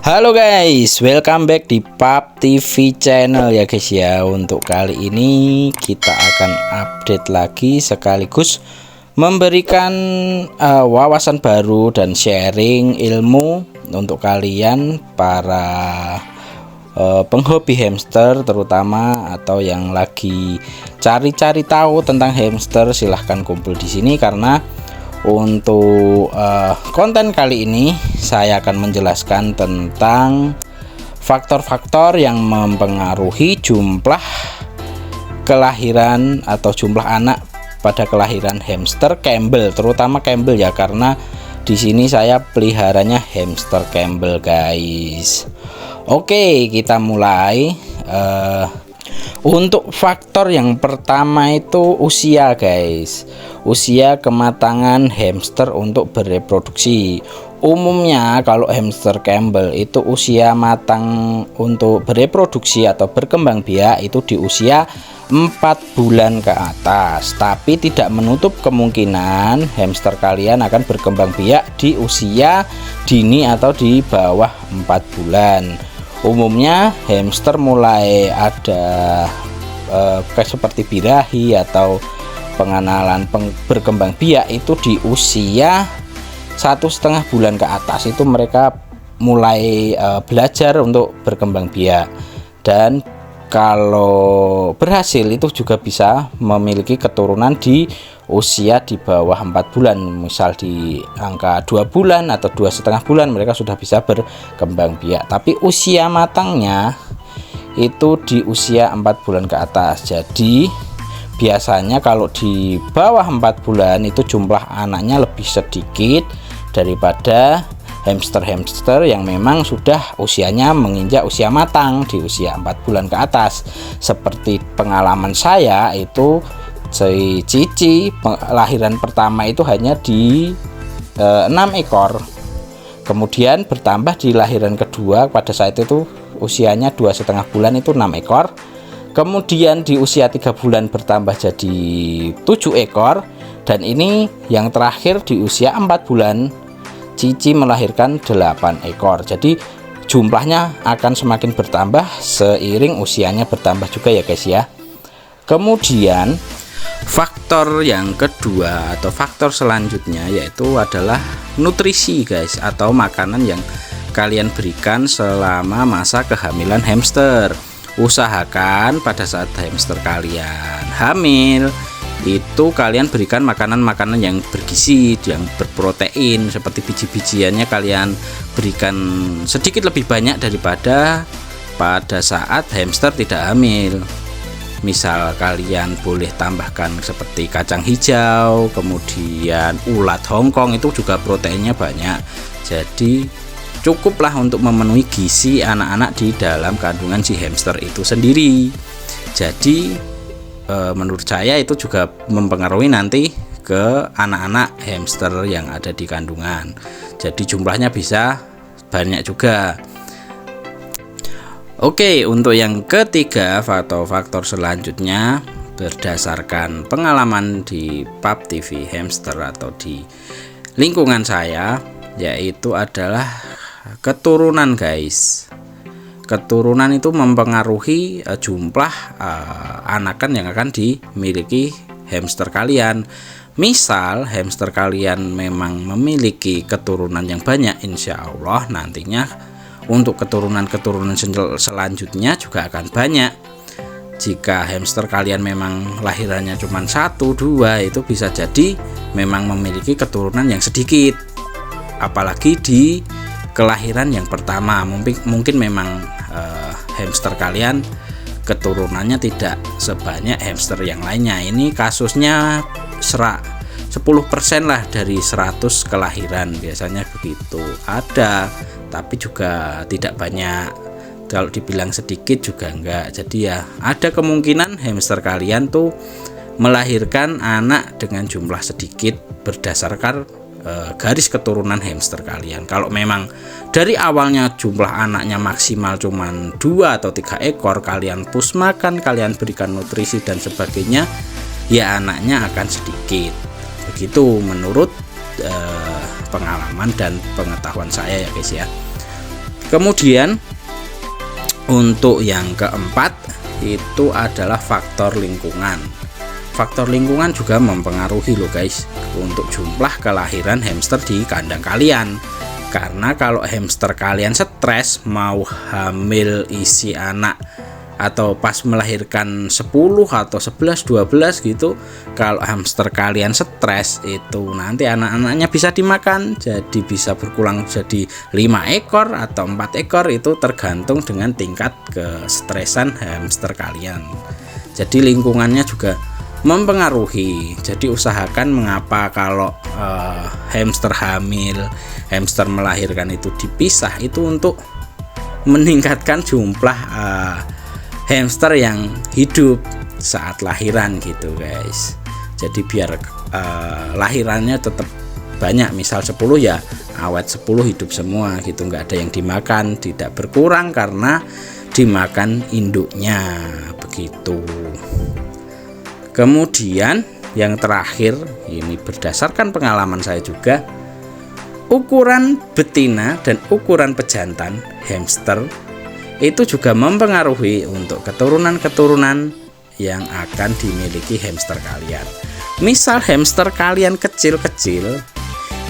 Halo guys, welcome back di Pup TV channel ya guys ya. Untuk kali ini kita akan update lagi sekaligus memberikan wawasan baru dan sharing ilmu untuk kalian para penghobi hamster terutama, atau yang lagi cari-cari tahu tentang hamster. Silahkan kumpul di sini karena untuk konten kali ini saya akan menjelaskan tentang faktor-faktor yang mempengaruhi jumlah kelahiran atau jumlah anak pada kelahiran hamster Campbell, terutama Campbell ya, karena di sini saya peliharanya hamster Campbell guys. Oke, kita mulai. Untuk faktor yang pertama itu usia guys, usia kematangan hamster untuk bereproduksi. Umumnya kalau hamster Campbell itu usia matang untuk bereproduksi atau berkembang biak itu di usia 4 bulan ke atas, tapi tidak menutup kemungkinan hamster kalian akan berkembang biak di usia dini atau di bawah 4 bulan. Umumnya hamster mulai ada seperti birahi atau pengenalan berkembang biak itu di usia 1,5 bulan ke atas. Itu mereka mulai belajar untuk berkembang biak, dan kalau berhasil itu juga bisa memiliki keturunan di usia di bawah 4 bulan, misal di angka 2 bulan atau 2,5 bulan mereka sudah bisa berkembang biak. Tapi usia matangnya itu di usia 4 bulan ke atas. Jadi biasanya kalau di bawah 4 bulan itu jumlah anaknya lebih sedikit daripada hamster-hamster yang memang sudah usianya menginjak usia matang di usia 4 bulan ke atas. Seperti pengalaman saya itu, si Cici lahiran pertama itu hanya di 6 ekor, kemudian bertambah di lahiran kedua pada saat itu usianya 2,5 bulan itu 6 ekor, kemudian di usia 3 bulan bertambah jadi 7 ekor, dan ini yang terakhir di usia 4 bulan Cici melahirkan 8 ekor. Jadi jumlahnya akan semakin bertambah seiring usianya bertambah juga ya guys ya. Kemudian faktor yang kedua atau faktor selanjutnya yaitu adalah nutrisi guys, atau makanan yang kalian berikan selama masa kehamilan hamster. Usahakan pada saat hamster kalian hamil itu kalian berikan makanan-makanan yang bergizi, yang berprotein, seperti biji-bijiannya kalian berikan sedikit lebih banyak daripada pada saat hamster tidak hamil. Misal kalian boleh tambahkan seperti kacang hijau, kemudian ulat Hongkong, itu juga proteinnya banyak. Jadi cukuplah untuk memenuhi gizi anak-anak di dalam kandungan si hamster itu sendiri. Jadi menurut saya itu juga mempengaruhi nanti ke anak-anak hamster yang ada di kandungan. Jadi jumlahnya bisa banyak juga. Oke, untuk yang ketiga atau faktor selanjutnya berdasarkan pengalaman di Pup TV hamster atau di lingkungan saya, yaitu adalah keturunan guys. Keturunan itu mempengaruhi jumlah anakan yang akan dimiliki hamster kalian. Misal hamster kalian memang memiliki keturunan yang banyak, insya Allah nantinya untuk keturunan-keturunan selanjutnya juga akan banyak. Jika hamster kalian memang lahirannya cuma 1, 2, itu bisa jadi memang memiliki keturunan yang sedikit. Apalagi di kelahiran yang pertama, mungkin memang hamster kalian keturunannya tidak sebanyak hamster yang lainnya. Ini kasusnya 10% lah dari 100 kelahiran, biasanya begitu. Ada, tapi juga tidak banyak. Kalau dibilang sedikit juga enggak. Jadi ya ada kemungkinan hamster kalian tuh melahirkan anak dengan jumlah sedikit berdasarkan garis keturunan hamster kalian. Kalau memang dari awalnya jumlah anaknya maksimal cuman 2 atau 3 ekor, kalian push makan, kalian berikan nutrisi dan sebagainya, ya anaknya akan sedikit. Begitu menurut pengalaman dan pengetahuan saya ya guys ya. Kemudian untuk yang keempat itu adalah faktor lingkungan. Faktor lingkungan juga mempengaruhi loh guys untuk jumlah kelahiran hamster di kandang kalian. Karena kalau hamster kalian stres mau hamil isi anak atau pas melahirkan 10 atau 11 12 gitu, kalau hamster kalian stres itu nanti anak-anaknya bisa dimakan, jadi bisa berkurang jadi 5 ekor atau 4 ekor, itu tergantung dengan tingkat kestresan hamster kalian. Jadi lingkungannya juga mempengaruhi. Jadi usahakan mengapa kalau hamster hamil, hamster melahirkan itu dipisah, itu untuk meningkatkan jumlah hamster yang hidup saat lahiran gitu guys. Jadi biar lahirannya tetap banyak, misal 10 ya awet 10 hidup semua gitu, nggak ada yang dimakan, tidak berkurang karena dimakan induknya begitu. Kemudian yang terakhir, ini berdasarkan pengalaman saya juga, ukuran betina dan ukuran pejantan hamster itu juga mempengaruhi untuk keturunan-keturunan yang akan dimiliki hamster kalian. Misal hamster kalian kecil-kecil,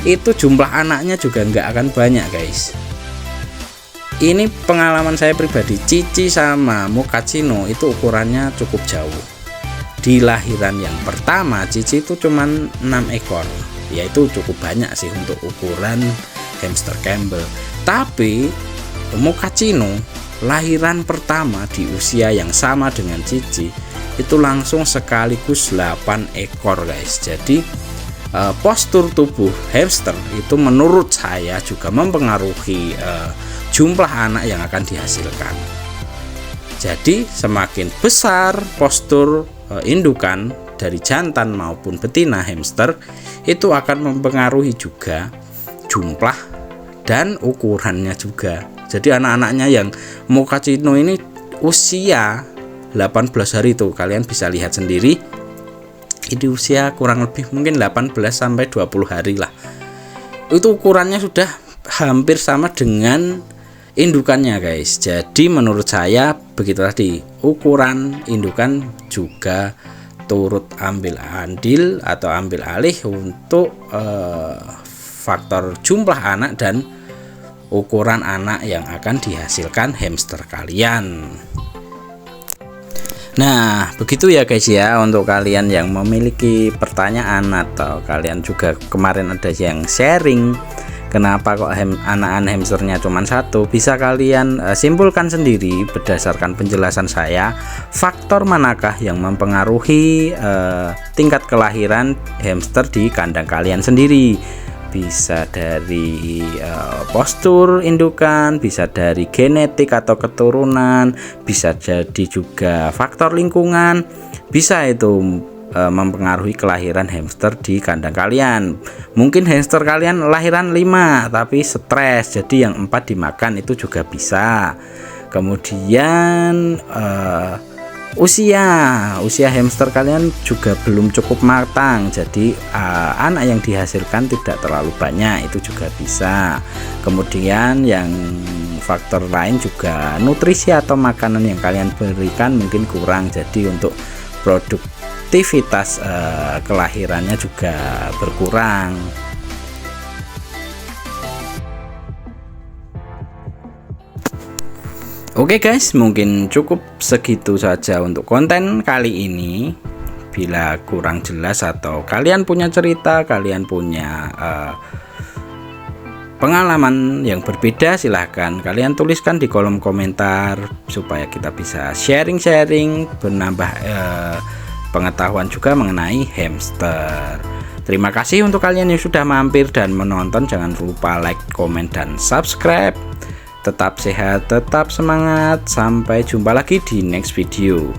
itu jumlah anaknya juga nggak akan banyak guys. Ini pengalaman saya pribadi, Cici sama Mochaccino itu ukurannya cukup jauh. Di lahiran yang pertama Cici itu cuman 6 ekor, yaitu cukup banyak sih untuk ukuran hamster Campbell. Tapi Mochaccino lahiran pertama di usia yang sama dengan Cici itu langsung sekaligus 8 ekor guys. Jadi postur tubuh hamster itu menurut saya juga mempengaruhi jumlah anak yang akan dihasilkan. Jadi semakin besar postur indukan dari jantan maupun betina hamster, itu akan mempengaruhi juga jumlah dan ukurannya juga. Jadi anak-anaknya yang Mochaccino ini usia 18 hari tuh, kalian bisa lihat sendiri. Ini usia kurang lebih mungkin 18 sampai 20 hari lah. Itu ukurannya sudah hampir sama dengan indukannya guys. Jadi menurut saya begitu tadi, ukuran indukan juga turut ambil andil atau ambil alih untuk faktor jumlah anak dan ukuran anak yang akan dihasilkan hamster kalian. Nah begitu ya guys ya, untuk kalian yang memiliki pertanyaan atau kalian juga kemarin ada yang sharing kenapa kok anakan hamsternya cuma satu, bisa kalian simpulkan sendiri berdasarkan penjelasan saya, faktor manakah yang mempengaruhi tingkat kelahiran hamster di kandang kalian sendiri. Bisa dari postur indukan, bisa dari genetik atau keturunan, bisa jadi juga faktor lingkungan, bisa itu mempengaruhi kelahiran hamster di kandang kalian. Mungkin hamster kalian lahiran 5 tapi stres, jadi yang 4 dimakan, itu juga bisa. Kemudian usia hamster kalian juga belum cukup matang, jadi anak yang dihasilkan tidak terlalu banyak, itu juga bisa. Kemudian yang faktor lain juga nutrisi atau makanan yang kalian berikan mungkin kurang, jadi untuk produktivitas kelahirannya juga berkurang. Oke guys, mungkin cukup segitu saja untuk konten kali ini. Bila kurang jelas atau kalian punya cerita, kalian punya pengalaman yang berbeda, silahkan kalian tuliskan di kolom komentar supaya kita bisa sharing-sharing, menambah pengetahuan juga mengenai hamster. Terima kasih untuk kalian yang sudah mampir dan menonton. Jangan lupa like, komen, dan subscribe. Tetap sehat, tetap semangat. Sampai jumpa lagi di next video.